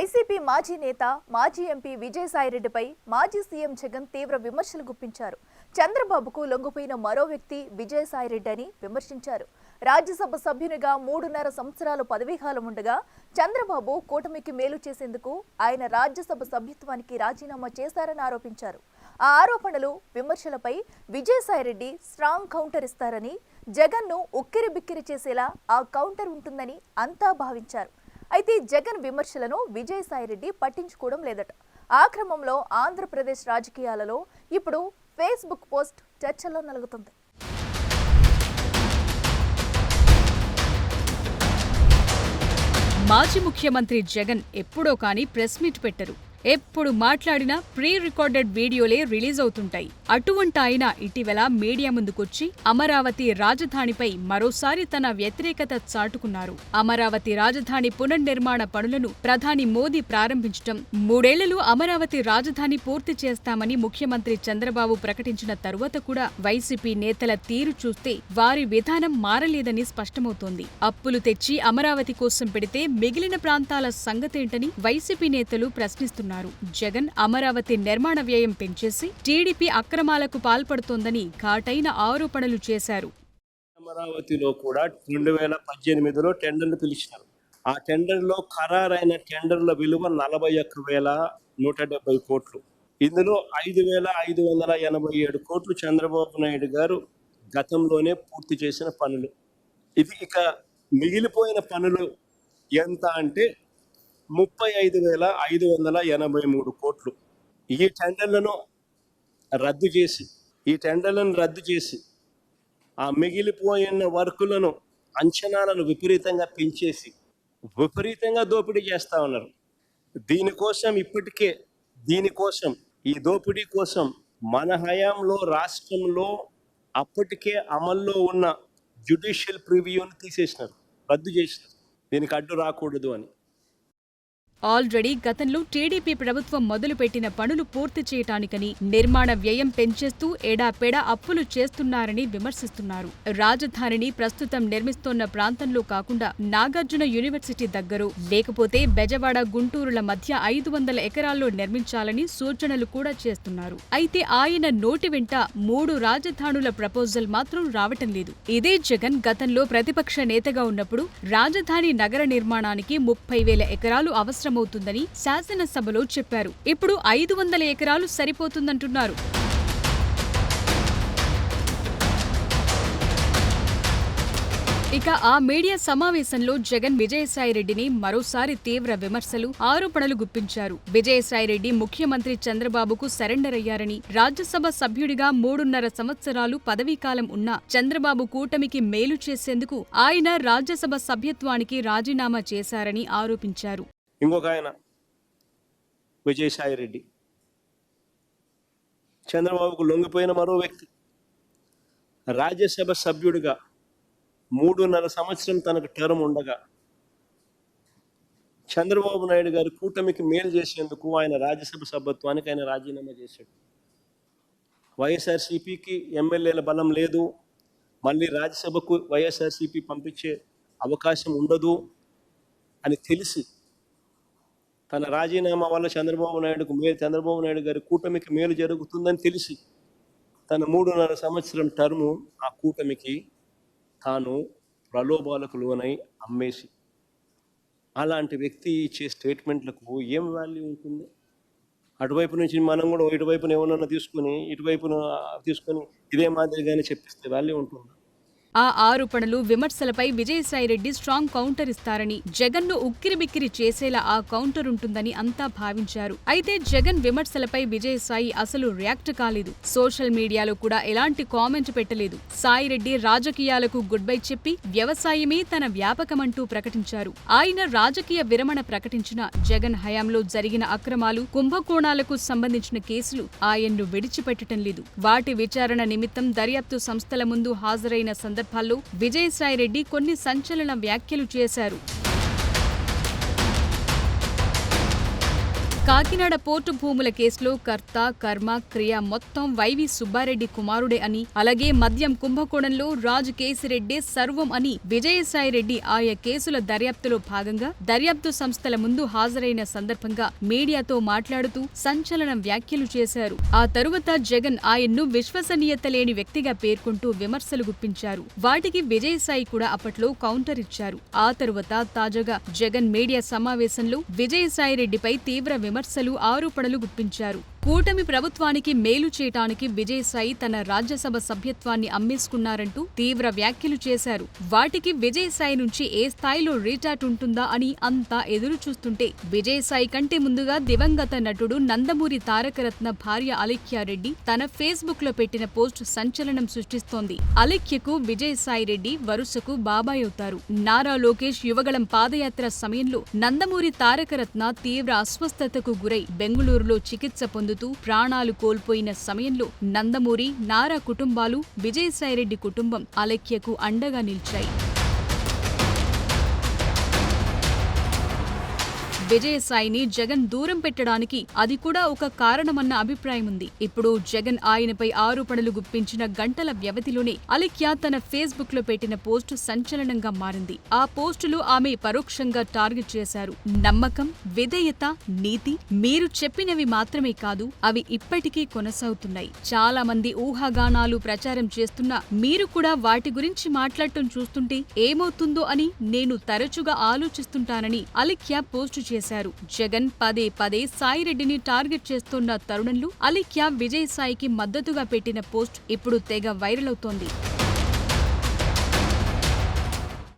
YCP మాజీ నేత మాజీ ఎంపీ విజయసాయిరెడ్డిపై మాజీ సీఎం జగన్ తీవ్ర విమర్శలు గుప్పించారు. చంద్రబాబుకు లొంగిపోయిన మరో వ్యక్తి విజయసాయిరెడ్డి అని విమర్శించారు. రాజ్యసభ సభ్యునిగా 3.5 సంవత్సరాలు పదవీకాలం ఉండగా చంద్రబాబు కూటమికి మేలు చేసేందుకు ఆయన రాజ్యసభ సభ్యత్వానికి రాజీనామా చేశారని ఆరోపించారు. ఆ ఆరోపణలు, విమర్శలపై విజయసాయిరెడ్డి స్ట్రాంగ్ కౌంటర్ ఇస్తారని, జగన్ను ఉక్కిరిబిక్కిరి చేసేలా ఆ కౌంటర్ ఉంటుందని అంతా భావించారు. అయితే జగన్ విమర్శలను విజయసాయిరెడ్డి పట్టించుకోవడం లేదట. ఆ క్రమంలో ఆంధ్రప్రదేశ్ రాజకీయాలలో ఇప్పుడు ఫేస్బుక్ పోస్ట్ చర్చలో నలుగుతుంది. మాజీ ముఖ్యమంత్రి జగన్ ఎప్పుడో కానీ ప్రెస్ మీట్ పెట్టరు. ఎప్పుడు మాట్లాడినా ప్రీ రికార్డెడ్ వీడియోలే రిలీజ్ అవుతుంటాయి. అటువంటి ఆయన ఇటీవల మీడియా ముందుకొచ్చి అమరావతి రాజధానిపై మరోసారి తన వ్యతిరేకత చాటుకున్నారు. అమరావతి రాజధాని పునర్నిర్మాణ పనులను ప్రధాని మోదీ ప్రారంభించటం, 3 ఏళ్లలో అమరావతి రాజధాని పూర్తి చేస్తామని ముఖ్యమంత్రి చంద్రబాబు ప్రకటించిన తరువాత కూడా వైసీపీ నేతల తీరు చూస్తే వారి విధానం మారలేదని స్పష్టమవుతోంది. అప్పులు తెచ్చి అమరావతి కోసం పెడితే మిగిలిన ప్రాంతాల సంగతేంటని వైసీపీ నేతలు ప్రశ్నిస్తున్నారు. జగన్ అమరావతి నిర్మాణ వ్యయం పెంచేసి టీడీపీ అక్రమాలకు పాల్పడుతోందని ఘాటైన ఆరోపణలు చేశారు. అమరావతిలో కూడా 2018లో టెండర్లు పిలిచినారు. ఆ టెండర్లో ఖరారైన టెండర్ల విలువ 41,170 కోట్లు. ఇందులో 5,587 కోట్లు చంద్రబాబు నాయుడు గారు గతంలోనే పూర్తి చేసిన పనులు. ఇది ఇక మిగిలిపోయిన పనులు ఎంత అంటే 35,583 కోట్లు. ఈ టెండర్లను రద్దు చేసి ఆ మిగిలిపోయిన వర్కులను అంచనాలను విపరీతంగా పెంచేసి విపరీతంగా దోపిడీ చేస్తా ఉన్నారు. ఈ దోపిడీ కోసం మన హయాంలో రాష్ట్రంలో అప్పటికే అమల్లో ఉన్న జ్యుడిషియల్ ప్రివ్యూని తీసేసినారు, రద్దు చేసినారు. దీనికి అడ్డు రాకూడదు అని. ఆల్రెడీ గతంలో టీడీపీ ప్రభుత్వం మొదలుపెట్టిన పనులు పూర్తి చేయటానికని నిర్మాణ వ్యయం పెంచేస్తూ ఎడాపెడా అప్పులు చేస్తున్నారని విమర్శిస్తున్నారు. రాజధానిని ప్రస్తుతం నిర్మిస్తోన్న ప్రాంతంలో కాకుండా నాగార్జున యూనివర్సిటీ దగ్గర, లేకపోతే బెజవాడ గుంటూరుల మధ్య 500 ఎకరాల్లో నిర్మించాలని సూచనలు కూడా చేస్తున్నారు. అయితే ఆయన నోటి వెంట 3 రాజధానుల ప్రపోజల్ మాత్రం రావటం లేదు. ఇదే జగన్ గతంలో ప్రతిపక్ష నేతగా ఉన్నప్పుడు రాజధాని నగర నిర్మాణానికి 30,000 ఎకరాలు అవసరం అవుతుందని శాసనసభలో చెప్పారు. ఇప్పుడు 500 ఎకరాలు సరిపోతుందంటున్నారు. ఇక ఆ మీడియా సమావేశంలో జగన్ విజయసాయిరెడ్డిని మరోసారి తీవ్ర విమర్శలు, ఆరోపణలు గుప్పించారు. విజయసాయిరెడ్డి ముఖ్యమంత్రి చంద్రబాబుకు సరెండర్ అయ్యారని, రాజ్యసభ సభ్యుడిగా 3.5 సంవత్సరాలు పదవీకాలం ఉన్న చంద్రబాబు కూటమికి మేలు చేసేందుకు ఆయన రాజ్యసభ సభ్యత్వానికి రాజీనామా చేశారని ఆరోపించారు. ఇంకొక ఆయన విజయసాయిరెడ్డి చంద్రబాబుకు లొంగిపోయిన మరో వ్యక్తి. రాజ్యసభ సభ్యుడిగా 3.5 సంవత్సరం తనకు టర్మ్ ఉండగా చంద్రబాబు నాయుడు గారు కూటమికి మేలు చేసేందుకు ఆయన రాజ్యసభ సభ్యత్వానికి ఆయన రాజీనామా చేశాడు. వైఎస్ఆర్సీపీకి ఎమ్మెల్యేల బలం లేదు, మళ్ళీ రాజ్యసభకు వైఎస్ఆర్సీపీ పంపించే అవకాశం ఉండదు అని తెలిసి, తన రాజీనామా వల్ల చంద్రబాబు నాయుడు గారి కూటమికి మేలు జరుగుతుందని తెలిసి తన 3.5 సంవత్సరం టర్ము ఆ కూటమికి తాను ప్రలోభాలకు లోనై అమ్మేసి, అలాంటి వ్యక్తి ఇచ్చే స్టేట్మెంట్లకు ఏం వాల్యూ ఉంటుంది? అటువైపు నుంచి మనం కూడా ఇటువైపున ఏమన్నా తీసుకొని ఇదే మాదిరిగానే చెప్పిస్తే వాల్యూ ఉంటుంది? ఆ ఆరోపణలు, విమర్శలపై విజయసాయిరెడ్డి స్ట్రాంగ్ కౌంటర్ ఇస్తారని, జగన్ను ఉక్కిరిబిక్కిరి చేసేలా ఆ కౌంటర్ ఉంటుందని అంతా భావించారు. అయితే జగన్ విమర్శలపై విజయసాయి అసలు రియాక్ట్ కాలేదు. సోషల్ మీడియాలో కూడా ఎలాంటి కామెంట్ పెట్టలేదు. సాయిరెడ్డి రాజకీయాలకు గుడ్ బై చెప్పి వ్యవసాయమే తన వ్యాపకమంటూ ప్రకటించారు. ఆయన రాజకీయ విరమణ ప్రకటించిన జగన్ హయాంలో జరిగిన అక్రమాలు, కుంభకోణాలకు సంబంధించిన కేసులు ఆయన్ను విడిచిపెట్టడం లేదు. వాటి విచారణ నిమిత్తం దర్యాప్తు సంస్థల ముందు హాజరైన సందర్భాల్లో విజయసాయిరెడ్డి కొన్ని సంచలన వ్యాఖ్యలు చేశారు. కాకినాడ పోర్టు భూముల కేసులో కర్త కర్మ క్రియ మొత్తం వైవి సుబ్బారెడ్డి కుమారుడే అని, అలాగే మద్యం కుంభకోణంలో రాజు కేసిరెడ్డి సర్వం అని విజయసాయిరెడ్డి ఆయా కేసుల దర్యాప్తులో భాగంగా దర్యాప్తు సంస్థల ముందు హాజరైన సందర్భంగా మీడియాతో మాట్లాడుతూ సంచలన వ్యాఖ్యలు చేశారు. ఆ తరువాత జగన్ ఆయన్ను విశ్వసనీయత లేని వ్యక్తిగా పేర్కొంటూ విమర్శలు గుప్పించారు. వాటికి విజయసాయి కూడా అప్పట్లో కౌంటర్ ఇచ్చారు. ఆ తరువాత తాజాగా జగన్ మీడియా సమావేశంలో విజయసాయిరెడ్డిపై తీవ్ర విమర్శలు, ఆరోపణలు గుప్పించారు. కూటమి ప్రభుత్వానికి మేలు చేయటానికి విజయసాయి తన రాజ్యసభ సభ్యత్వాన్ని అమ్మేసుకున్నారంటూ తీవ్ర వ్యాఖ్యలు చేశారు. వాటికి విజయసాయి నుంచి ఏ స్థాయిలో రీటాట్ ఉంటుందా అని అంతా ఎదురు చూస్తుంటే విజయసాయి కంటే ముందుగా దివంగత నటుడు నందమూరి తారకరత్న భార్య అలేఖ్యారెడ్డి తన ఫేస్బుక్ లో పెట్టిన పోస్ట్ సంచలనం సృష్టిస్తోంది. అలేఖ్యకు విజయసాయిరెడ్డి వరుసకు బాబాయ్ అవుతారు. నారా లోకేష్ యువగళం పాదయాత్ర సమయంలో నందమూరి తారకరత్న తీవ్ర అస్వస్థతకు గురై బెంగుళూరులో చికిత్స పొందుతూ ప్రాణాలు కోల్పోయిన సమయంలో నందమూరి, నారా కుటుంబాలు, విజయసాయిరెడ్డి కుటుంబం అలేఖ్యకు అండగా నిలిచాయి. విజయసాయిని జగన్ దూరం పెట్టడానికి అది కూడా ఒక కారణమన్న అభిప్రాయం ఉంది. ఇప్పుడు జగన్ ఆయనపై ఆరోపణలు గుప్పించిన గంటల వ్యవధిలోనే అలేఖ్య తన ఫేస్బుక్ లో పెట్టిన పోస్టు సంచలనంగా మారింది. ఆ పోస్టులు ఆమె పరోక్షంగా టార్గెట్ చేశారు. నమ్మకం, విధేయత, నీతి మీరు చెప్పినవి మాత్రమే కాదు, అవి ఇప్పటికీ కొనసాగుతున్నాయి. చాలా మంది ఊహాగానాలు ప్రచారం చేస్తున్నా మీరు కూడా వాటి గురించి మాట్లాడటం చూస్తుంటే ఏమవుతుందో అని నేను తరచుగా ఆలోచిస్తుంటానని అలేఖ్య పోస్టు చేశారు. జగన్ పదే పదే సాయిరెడ్డిని టార్గెట్ చేస్తున్న తరుణంలో అలేఖ్య విజయసాయికి మద్దతుగా పెట్టిన పోస్ట్ ఇప్పుడు తెగ వైరల్ అవుతోంది.